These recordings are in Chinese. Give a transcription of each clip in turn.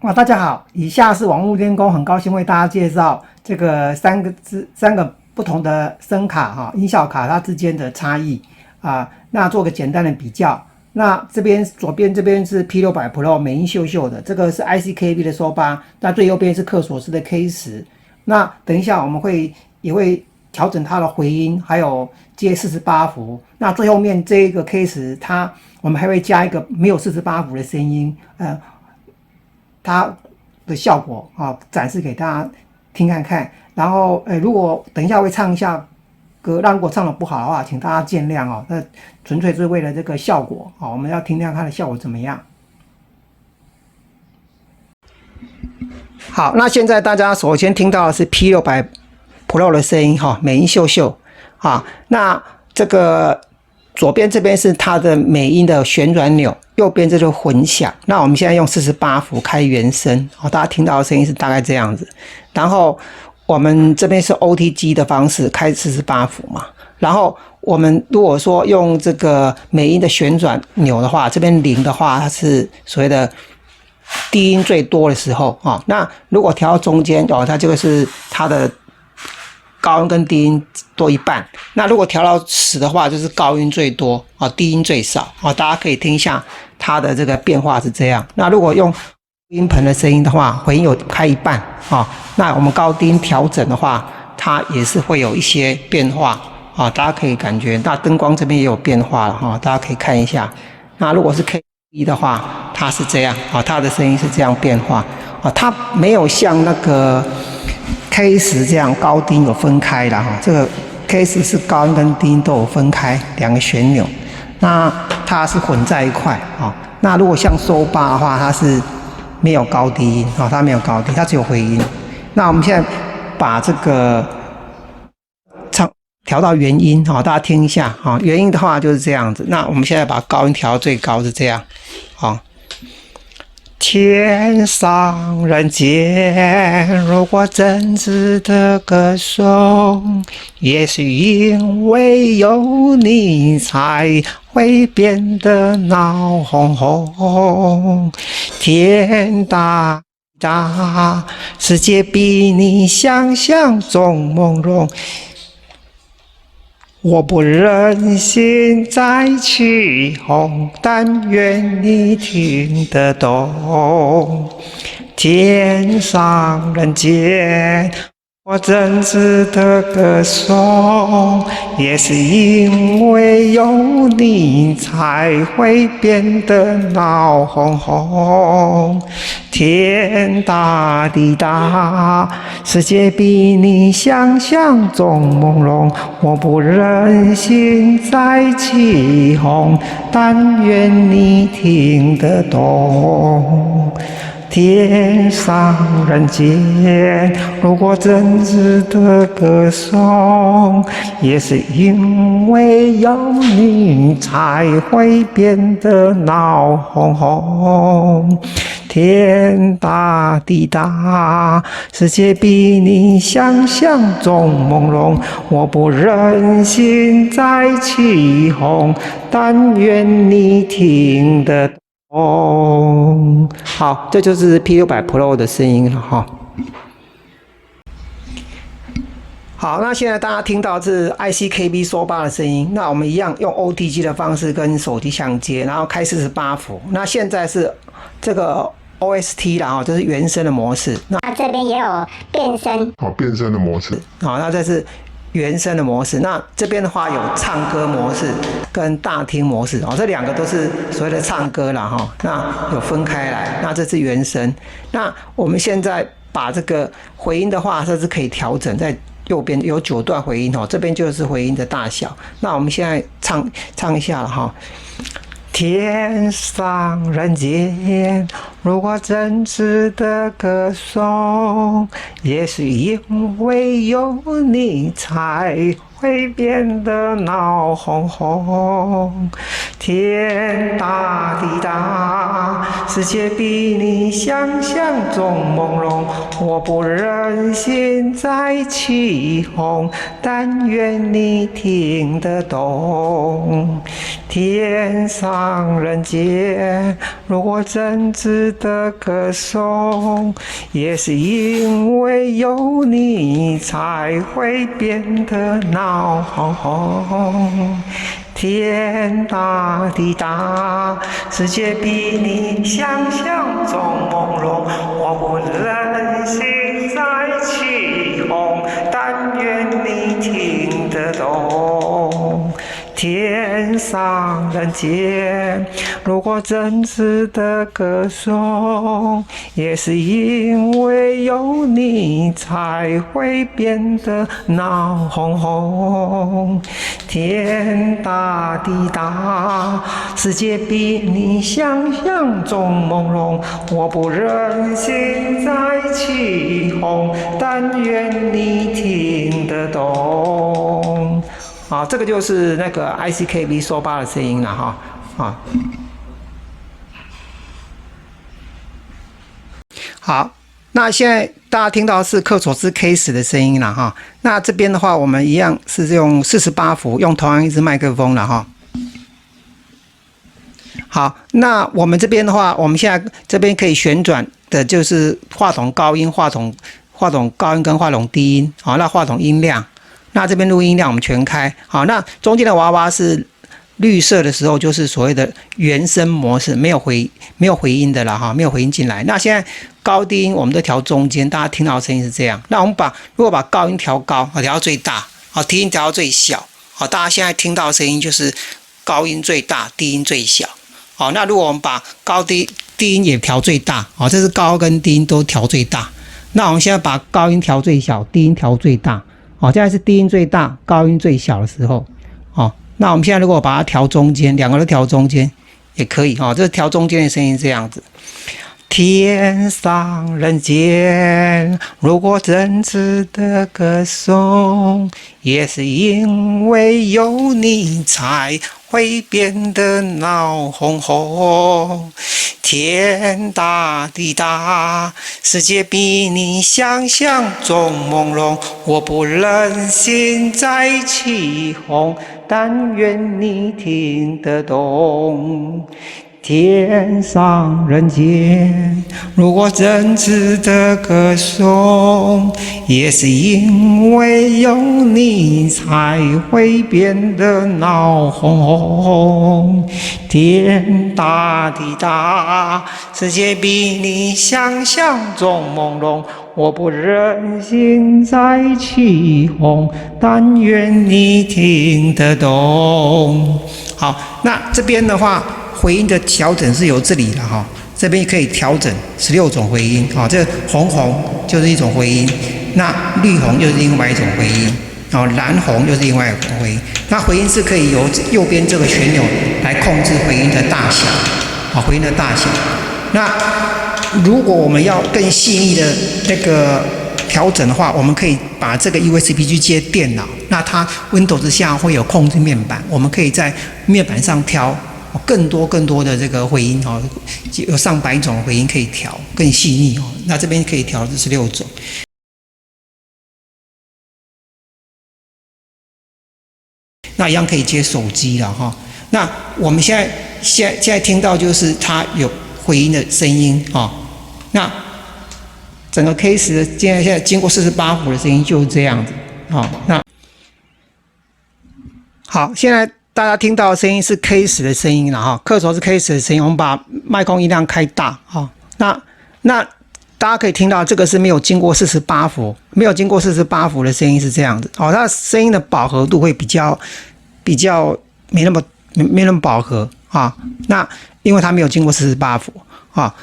大家好，以下是网络天工，很高兴为大家介绍这个三个不同的声卡音效卡它之间的差异那做个简单的比较。那这边左边这边是 P600 Pro 美音秀秀的，这个是 ICKB 的收8，那最右边是克索斯的 K10。那等一下我们也会调整它的回音，还有接48伏。那最后面这个 K10，我们还会加一个没有48伏的声音，它的效果展示给大家听看看。然后如果等一下会唱一下歌，如果唱的不好的话，请大家见谅哦。那纯粹是为了这个效果我们要听听它的效果怎么样。好，那现在大家首先听到的是 P600 Pro 的声音美音秀秀那这个左边这边是它的美音的旋转钮，右边这就是混响。那我们现在用48伏开原声大家听到的声音是大概这样子。然后我们这边是 OTG 的方式开48伏嘛。然后我们如果说用这个美音的旋转钮的话，这边0的话，它是所谓的低音最多的时候那如果调到中间它就是它的高音跟低音多一半。那如果调到10的话，就是高音最多低音最少大家可以听一下它的这个变化是这样。那如果用音盆的声音的话，回音有开一半那我们高低音调整的话，它也是会有一些变化大家可以感觉。那灯光这边也有变化了大家可以看一下。那如果是 K1 的话，它是这样它的声音是这样变化它没有像那个K10 这样高低音有分开的这个 K10 是高音跟低音都有分开两个旋钮，那它是混在一块那如果像收8的话，它是没有高低音它没有高低，它只有回音。那我们现在把这个调到原音大家听一下原音的话就是这样子。那我们现在把高音调到最高是这样天上人间，如果真挚的歌颂，也是因为有你才会变得闹哄哄。天大大，世界比你想象中朦胧。我不忍心再起哄，但愿你听得懂。天上人间，我真挚的歌颂，也是因为有你才会变得闹哄哄。天大地大，世界比你想象中朦胧。我不忍心再起哄，但愿你听得懂。天上人间，如果真挚的歌颂，也是因为有你才会变得闹哄哄。天大地大，世界比你想象中朦胧。我不忍心再起哄，但愿你听得懂。好，这就是 P600 Pro 的声音了好，那现在大家听到是 ICKB 收8的声音。那我们一样用 OTG 的方式跟手机相接，然后开48伏。那现在是这个 OST 啦这是原声的模式。那这边也有变声变声的模式。那这是原声的模式。那这边的话有唱歌模式跟大厅模式这两个都是所谓的唱歌啦那有分开来。那这是原声。那我们现在把这个回音的话，这是可以调整，在右边有9段回音这边就是回音的大小。那我们现在唱一下了天上人间，如果真挚的歌颂，也是因为有你才会变得闹哄哄。天大地大，世界比你想象中朦胧。我不忍心再起哄，但愿你听得懂。天上人间，如果真值得歌颂，也是因为有你才会变得闹哄哄。天大地大，世界比你想象中朦胧，我不忍心再起哄，但愿你听得懂。天上人间，如果真值得歌颂，也是因为有你才会变得闹哄哄。天大地大，世界比你想象中朦胧，我不忍心再起哄，但愿你听得懂。好，这个就是那个 ICKB 收八的声音了哈。好，那现在大家听到是克索兹 K10的声音了哈。那这边的话，我们一样是用48伏，用同样一支麦克风了哈。好，那我们这边的话，我们现在这边可以旋转的就是话筒高音、话筒高音跟话筒低音。好，那话筒音量。那这边录音量我们全开，好，那中间的娃娃是绿色的时候，就是所谓的原声模式，没有回音的啦哈，没有回音进来。那现在高低音我们都调中间，大家听到的声音是这样。那我们如果把高音调高，调到最大，好，低音调到最小，好，大家现在听到的声音就是高音最大，低音最小。好，那如果我们把低音也调最大，好，这是高跟低音都调最大。那我们现在把高音调最小，低音调最大。好，现在是低音最大，高音最小的时候。好，那我们现在如果把它调中间，两个都调中间也可以。这是调中间的声音这样子。天上人间，如果真值得歌颂，也是因为有你才会变得闹哄哄。天大地大，世界比你想象中朦胧，我不忍心再起哄，但愿你听得懂。天上人间，如果真值得歌颂，也是因为有你才会变得闹哄哄。天大地大，世界比你想象中朦胧，我不忍心再起哄，但愿你听得懂。好，那这边的话，回音的调整是由这里的哈，这边可以调整16种回音，好，这红就是一种回音，那绿红又是另外一种回音，蓝红又是另外一种回音。那回音是可以由右边这个旋钮来控制回音的大小，好，回音的大小。那如果我们要更细腻的那个调整的话，我们可以把这个 USB 去接电脑，那它 Windows 下会有控制面板，我们可以在面板上调更多的这个回音哦，有上百种回音可以调，更细腻哦。那这边可以调16种。那一样可以接手机了哈。那我们现在听到就是它有回音的声音啊。那整个 K10的现在经过48伏的声音就是这样子啊。那好，现在大家听到的声音是 K10的声音了哈，克索是 K10的声音。我们把麦克风音量开大哈。那大家可以听到这个是没有经过48伏，没有经过48伏的声音是这样子哦，它声音的饱和度会比较没那么饱和啊。那因为它没有经过48伏啊，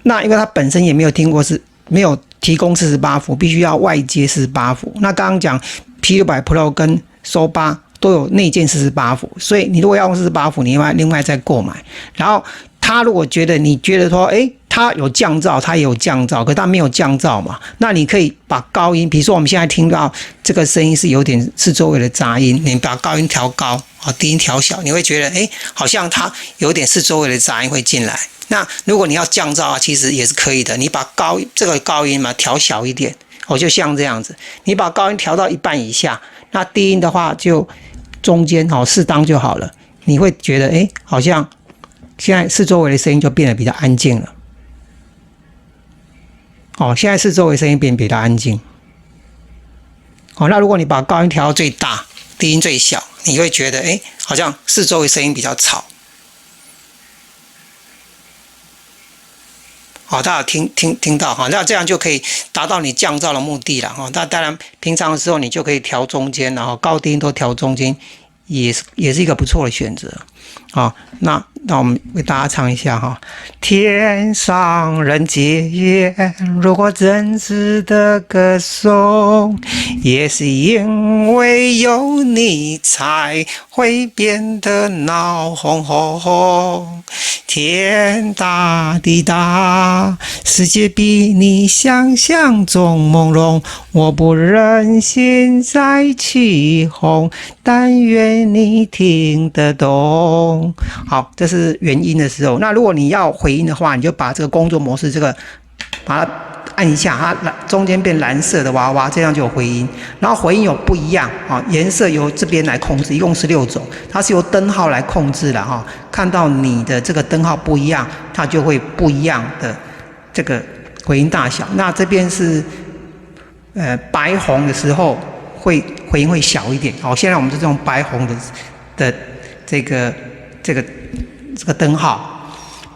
那因为它本身也没有提供48伏，必须要外接48伏。那刚刚讲 P600 Pro 跟 SO8 都有内建48伏，所以你如果要用48伏，你另外再购买。然后他如果你觉得说，它有降噪，它也有降噪，可它没有降噪嘛，那你可以把高音，比如说我们现在听到这个声音是有点是周围的杂音，你把高音调高，低音调小，你会觉得好像它有点是周围的杂音会进来。那如果你要降噪其实也是可以的，你把这个高音嘛调小一点，就像这样子，你把高音调到一半以下，那低音的话就中间适当就好了。你会觉得好像现在四周围的声音就变得比较安静了。现在四周围声音变得比较安静。那如果你把高音调到最大，低音最小，你会觉得好像四周围声音比较吵。大家听到那这样就可以达到你降噪的目的了那当然，平常的时候你就可以调中间，然后高低音都调中间，也是一个不错的选择。那我们为大家唱一下天上人间，如果真挚的歌颂，也是因为有你才会变得闹哄哄。天大地大，世界比你想象中朦胧，我不忍心再起哄，但愿你听得懂。好，这是原音的时候。那如果你要回音的话，你就把这个工作模式把它按一下，它中间变蓝色的娃娃，这样就有回音。然后回音有不一样颜色由这边来控制，一共是6种，它是由灯号来控制的看到你的这个灯号不一样，它就会不一样的这个回音大小。那这边是白红的时候回音会小一点。现在我们是用白红的这个灯号。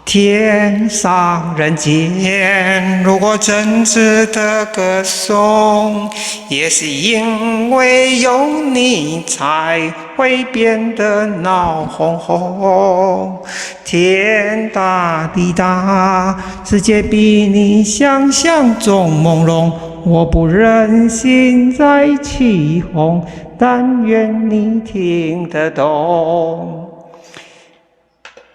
天上人间，如果真挚的歌颂，也是因为有你才会变得闹哄哄。天大地大，世界比你想象中朦胧，我不忍心再起哄，但愿你听得懂。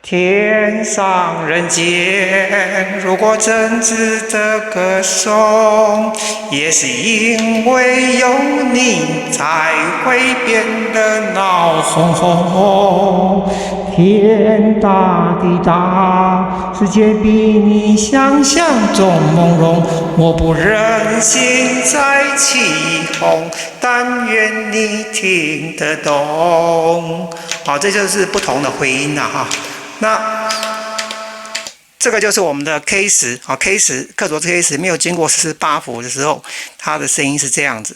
天上人间，如果真挚的歌颂，也是因为有你才会变得闹哄哄。天大地大，世界比你想象中朦胧，我不忍心再起哄，但愿你听得懂。好，这就是不同的回音了那这个就是我们的 K10 K10 克卓 K10 没有经过48伏的时候，它的声音是这样子。